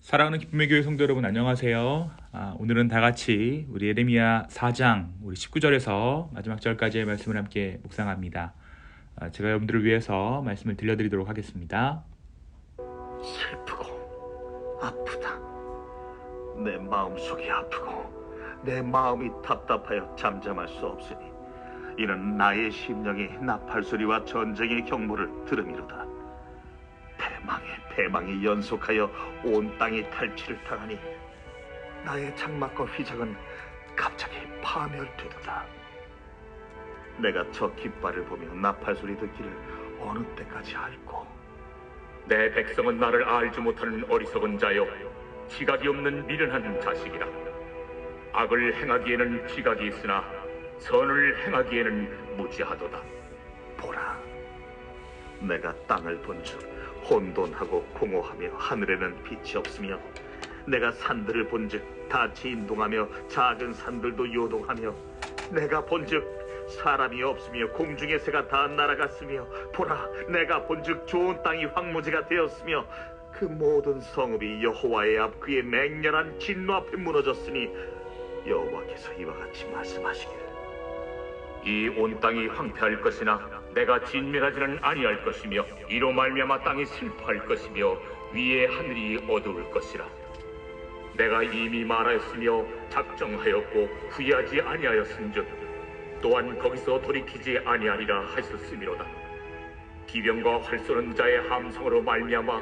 사랑하는 기쁨의 교회 성도 여러분, 안녕하세요. 오늘은 다 같이 우리 예레미야 4장 우리 19절에서 마지막 절까지의 말씀을 함께 묵상합니다. 제가 여러분들을 위해서 말씀을 들려드리도록 하겠습니다. 슬프고 아프다. 내 마음속이 아프고 내 마음이 답답하여 잠잠할 수 없으니 이는 나의 심령이 나팔소리와 전쟁의 경보를 들음이로다. 패망이 연속하여 온 땅이 탈취를 당하니 나의 장막과 휘장은 갑자기 파멸되도다. 내가 저 깃발을 보며 나팔소리 듣기를 어느 때까지 할꼬. 내 백성은 나를 알지 못하는 어리석은 자여 지각이 없는 미련한 자식이라. 악을 행하기에는 지각이 있으나 선을 행하기에는 무지하도다. 보라, 내가 땅을 본즉 혼돈하고 공허하며 하늘에는 빛이 없으며 내가 산들을 본즉 다 진동하며 작은 산들도 요동하며 내가 본즉 사람이 없으며 공중의 새가 다 날아갔으며 보라, 내가 본즉 좋은 땅이 황무지가 되었으며 그 모든 성읍이 여호와의 앞 그의 맹렬한 진노 앞에 무너졌으니 여호와께서 이와 같이 말씀하시기를 이 온 땅이 황폐할 것이나 내가 진멸하지는 아니할 것이며 이로 말미암아 땅이 슬퍼할 것이며 위에 하늘이 어두울 것이라. 내가 이미 말하였으며 작정하였고 후회하지 아니하였은즉 또한 거기서 돌이키지 아니하리라 하셨음이로다. 기병과 활 쏘는 자의 함성으로 말미암아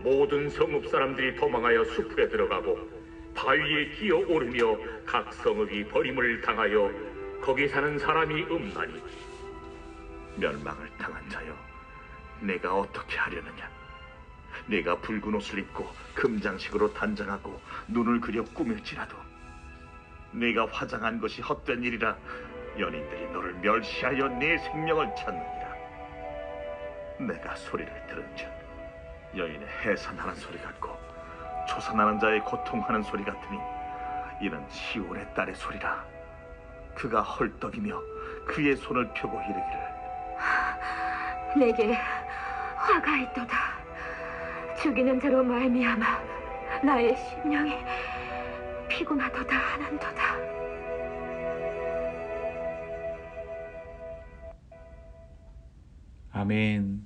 모든 성읍 사람들이 도망하여 숲에 들어가고 바위에 기어 오르며 각 성읍이 버림을 당하여 거기 사는 사람이 없나니. 멸망을 당한 자여, 내가 어떻게 하려느냐? 내가 붉은 옷을 입고 금장식으로 단장하고 눈을 그려 꾸밀지라도 내가 화장한 것이 헛된 일이라. 연인들이 너를 멸시하여 네 생명을 찾느니라. 내가 소리를 들은즉 여인의 해산하는 소리 같고 초산하는 자의 고통하는 소리 같으니 이는 시온의 딸의 소리라. 그가 헐떡이며 그의 손을 펴고 이르기를 내게 화가 있도다. 죽이는 자로 말미암아 나의 심령이 피곤하도다 하는도다. 아멘.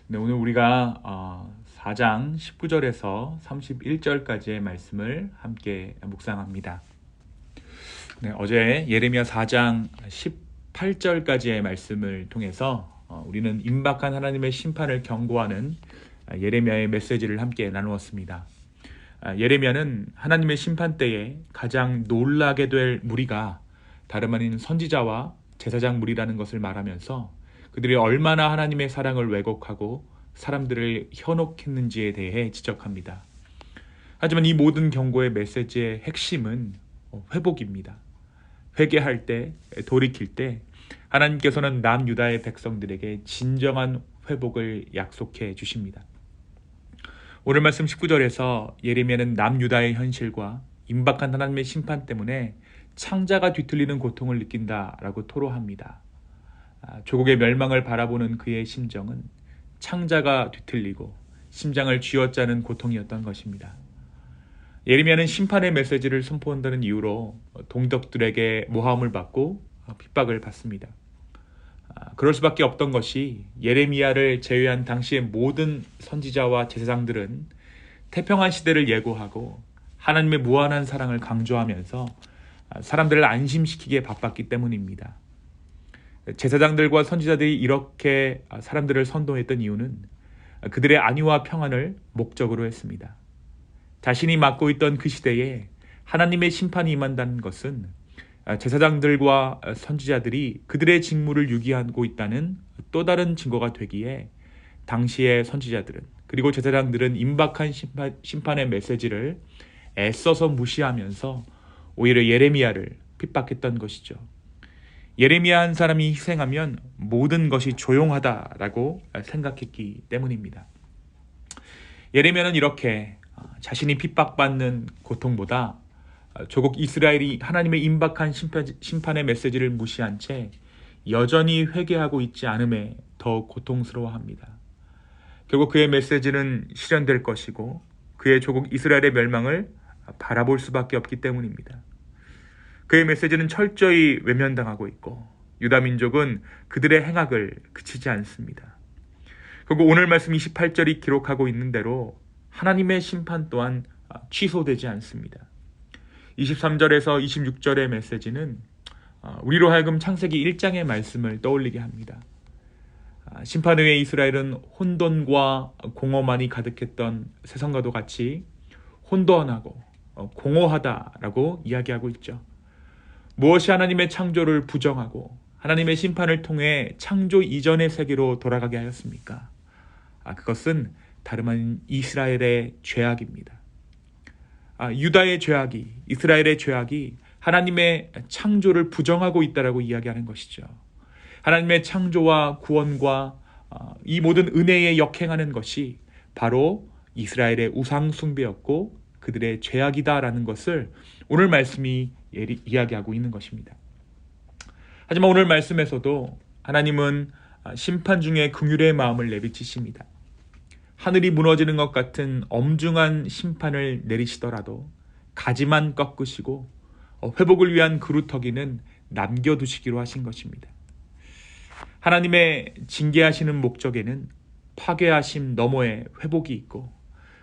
네, 오늘 우리가 4장 19절에서 31절까지의 말씀을 함께 묵상합니다. 네, 어제 예레미야 4장 18절까지의 말씀을 통해서 우리는 임박한 하나님의 심판을 경고하는 예레미야의 메시지를 함께 나누었습니다. 예레미야는 하나님의 심판 때에 가장 놀라게 될 무리가 다름 아닌 선지자와 제사장 무리라는 것을 말하면서 그들이 얼마나 하나님의 사랑을 왜곡하고 사람들을 현혹했는지에 대해 지적합니다. 하지만 이 모든 경고의 메시지의 핵심은 회복입니다. 회개할 때, 돌이킬 때 하나님께서는 남유다의 백성들에게 진정한 회복을 약속해 주십니다. 오늘 말씀 19절에서 예레미야는 남유다의 현실과 임박한 하나님의 심판 때문에 창자가 뒤틀리는 고통을 느낀다라고 토로합니다. 조국의 멸망을 바라보는 그의 심정은 창자가 뒤틀리고 심장을 쥐어짜는 고통이었던 것입니다. 예레미야는 심판의 메시지를 선포한다는 이유로 동덕들에게 모함을 받고 핍박을 받습니다. 그럴 수밖에 없던 것이 예레미야를 제외한 당시의 모든 선지자와 제사장들은 태평한 시대를 예고하고 하나님의 무한한 사랑을 강조하면서 사람들을 안심시키기에 바빴기 때문입니다. 제사장들과 선지자들이 이렇게 사람들을 선동했던 이유는 그들의 안위와 평안을 목적으로 했습니다. 자신이 맡고 있던 그 시대에 하나님의 심판이 임한다는 것은 제사장들과 선지자들이 그들의 직무를 유기하고 있다는 또 다른 증거가 되기에 당시의 선지자들은 그리고 제사장들은 임박한 심판의 메시지를 애써서 무시하면서 오히려 예레미야를 핍박했던 것이죠. 예레미야 한 사람이 희생하면 모든 것이 조용하다라고 생각했기 때문입니다. 예레미야는 이렇게 자신이 핍박받는 고통보다 조국 이스라엘이 하나님의 임박한 심판의 메시지를 무시한 채 여전히 회개하고 있지 않음에 더 고통스러워합니다. 결국 그의 메시지는 실현될 것이고 그의 조국 이스라엘의 멸망을 바라볼 수밖에 없기 때문입니다. 그의 메시지는 철저히 외면당하고 있고 유다 민족은 그들의 행악을 그치지 않습니다. 그리고 오늘 말씀 28절이 기록하고 있는 대로 하나님의 심판 또한 취소되지 않습니다. 23절에서 26절의 메시지는 우리로 하여금 창세기 1장의 말씀을 떠올리게 합니다. 심판 후에 이스라엘은 혼돈과 공허만이 가득했던 세상과도 같이 혼돈하고 공허하다라고 이야기하고 있죠. 무엇이 하나님의 창조를 부정하고 하나님의 심판을 통해 창조 이전의 세계로 돌아가게 하였습니까? 그것은 다름 아닌 이스라엘의 죄악입니다. 유다의 죄악이, 이스라엘의 죄악이 하나님의 창조를 부정하고 있다라고 이야기하는 것이죠. 하나님의 창조와 구원과 이 모든 은혜에 역행하는 것이 바로 이스라엘의 우상 숭배였고 그들의 죄악이다라는 것을 오늘 말씀이 이야기하고 있는 것입니다. 하지만 오늘 말씀에서도 하나님은 심판 중에 긍휼의 마음을 내비치십니다. 하늘이 무너지는 것 같은 엄중한 심판을 내리시더라도 가지만 꺾으시고 회복을 위한 그루터기는 남겨두시기로 하신 것입니다. 하나님의 징계하시는 목적에는 파괴하심 너머의 회복이 있고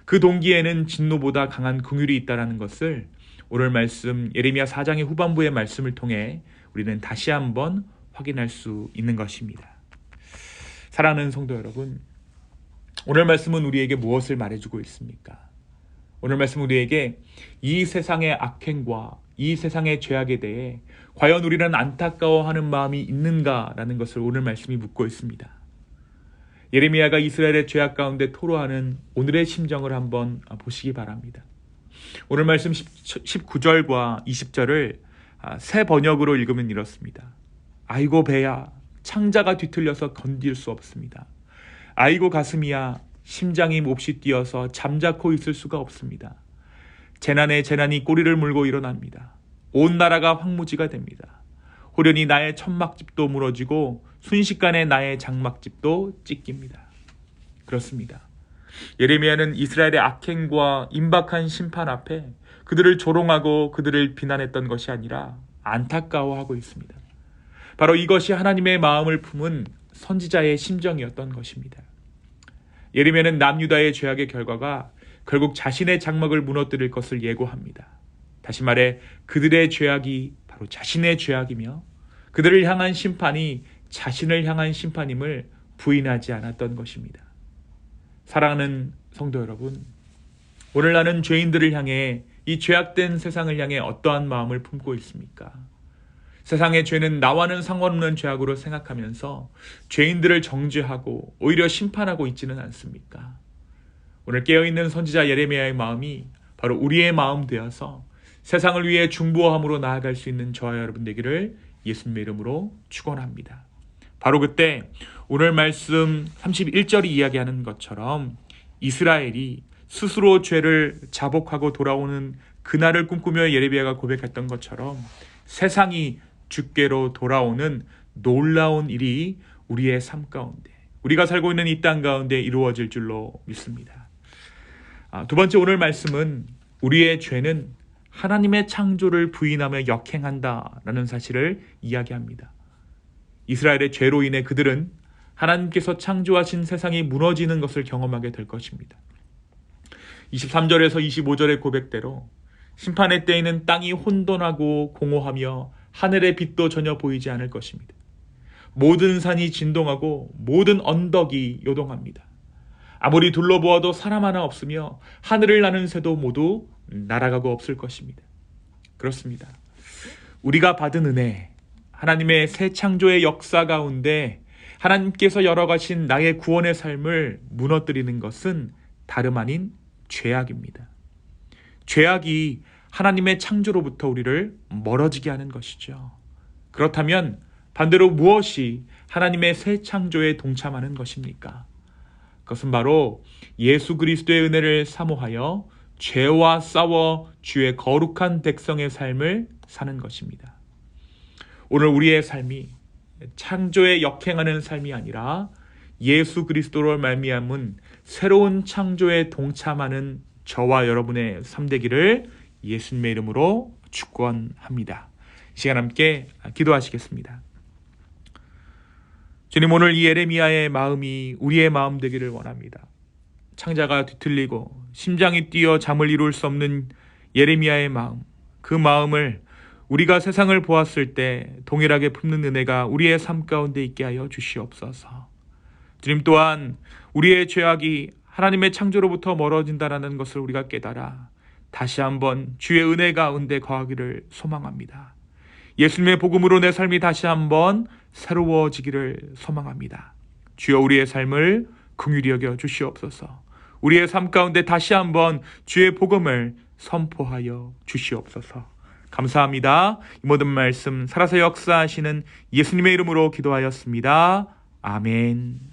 그 동기에는 진노보다 강한 긍휼이 있다는 것을 오늘 말씀 예레미야 4장의 후반부의 말씀을 통해 우리는 다시 한번 확인할 수 있는 것입니다. 사랑하는 성도 여러분, 오늘 말씀은 우리에게 무엇을 말해주고 있습니까? 오늘 말씀은 우리에게 이 세상의 악행과 이 세상의 죄악에 대해 과연 우리는 안타까워하는 마음이 있는가라는 것을 오늘 말씀이 묻고 있습니다. 예레미야가 이스라엘의 죄악 가운데 토로하는 오늘의 심정을 한번 보시기 바랍니다. 오늘 말씀 19절과 20절을 새 번역으로 읽으면 이렇습니다. 아이고 배야, 창자가 뒤틀려서 건질 수 없습니다. 아이고 가슴이야, 심장이 몹시 뛰어서 잠자코 있을 수가 없습니다. 재난에 재난이 꼬리를 물고 일어납니다. 온 나라가 황무지가 됩니다. 호련히 나의 천막집도 무너지고 순식간에 나의 장막집도 찢깁니다. 그렇습니다. 예레미야는 이스라엘의 악행과 임박한 심판 앞에 그들을 조롱하고 그들을 비난했던 것이 아니라 안타까워하고 있습니다. 바로 이것이 하나님의 마음을 품은 선지자의 심정이었던 것입니다. 예레미야는 남유다의 죄악의 결과가 결국 자신의 장막을 무너뜨릴 것을 예고합니다. 다시 말해 그들의 죄악이 바로 자신의 죄악이며 그들을 향한 심판이 자신을 향한 심판임을 부인하지 않았던 것입니다. 사랑하는 성도 여러분, 오늘 나는 죄인들을 향해 이 죄악된 세상을 향해 어떠한 마음을 품고 있습니까? 세상의 죄는 나와는 상관없는 죄악으로 생각하면서 죄인들을 정죄하고 오히려 심판하고 있지는 않습니까? 오늘 깨어있는 선지자 예레미야의 마음이 바로 우리의 마음 되어서 세상을 위해 중보함으로 나아갈 수 있는 저와 여러분 되기를 예수님의 이름으로 축원합니다. 바로 그때 오늘 말씀 31절이 이야기하는 것처럼 이스라엘이 스스로 죄를 자복하고 돌아오는 그날을 꿈꾸며 예레미야가 고백했던 것처럼 세상이 주께로 돌아오는 놀라운 일이 우리의 삶 가운데, 우리가 살고 있는 이 땅 가운데 이루어질 줄로 믿습니다. 두 번째 오늘 말씀은 우리의 죄는 하나님의 창조를 부인하며 역행한다라는 사실을 이야기합니다. 이스라엘의 죄로 인해 그들은 하나님께서 창조하신 세상이 무너지는 것을 경험하게 될 것입니다. 23절에서 25절의 고백대로 심판의 때에는 땅이 혼돈하고 공허하며 하늘의 빛도 전혀 보이지 않을 것입니다. 모든 산이 진동하고 모든 언덕이 요동합니다. 아무리 둘러보아도 사람 하나 없으며 하늘을 나는 새도 모두 날아가고 없을 것입니다. 그렇습니다. 우리가 받은 은혜, 하나님의 새 창조의 역사 가운데 하나님께서 열어가신 나의 구원의 삶을 무너뜨리는 것은 다름 아닌 죄악입니다. 죄악이 하나님의 창조로부터 우리를 멀어지게 하는 것이죠. 그렇다면 반대로 무엇이 하나님의 새 창조에 동참하는 것입니까? 그것은 바로 예수 그리스도의 은혜를 사모하여 죄와 싸워 주의 거룩한 백성의 삶을 사는 것입니다. 오늘 우리의 삶이 창조에 역행하는 삶이 아니라 예수 그리스도로 말미암은 새로운 창조에 동참하는 저와 여러분의 삶 되기를 예수님의 이름으로 축원합니다. 이 시간 함께 기도하시겠습니다. 주님, 오늘 이 예레미야의 마음이 우리의 마음 되기를 원합니다. 창자가 뒤틀리고 심장이 뛰어 잠을 이룰 수 없는 예레미야의 마음, 그 마음을 우리가 세상을 보았을 때 동일하게 품는 은혜가 우리의 삶 가운데 있게 하여 주시옵소서. 주님, 또한 우리의 죄악이 하나님의 창조로부터 멀어진다는 것을 우리가 깨달아 다시 한번 주의 은혜 가운데 거하기를 소망합니다. 예수님의 복음으로 내 삶이 다시 한번 새로워지기를 소망합니다. 주여, 우리의 삶을 긍휼히 여겨 주시옵소서. 우리의 삶 가운데 다시 한번 주의 복음을 선포하여 주시옵소서. 감사합니다. 이 모든 말씀 살아서 역사하시는 예수님의 이름으로 기도하였습니다. 아멘.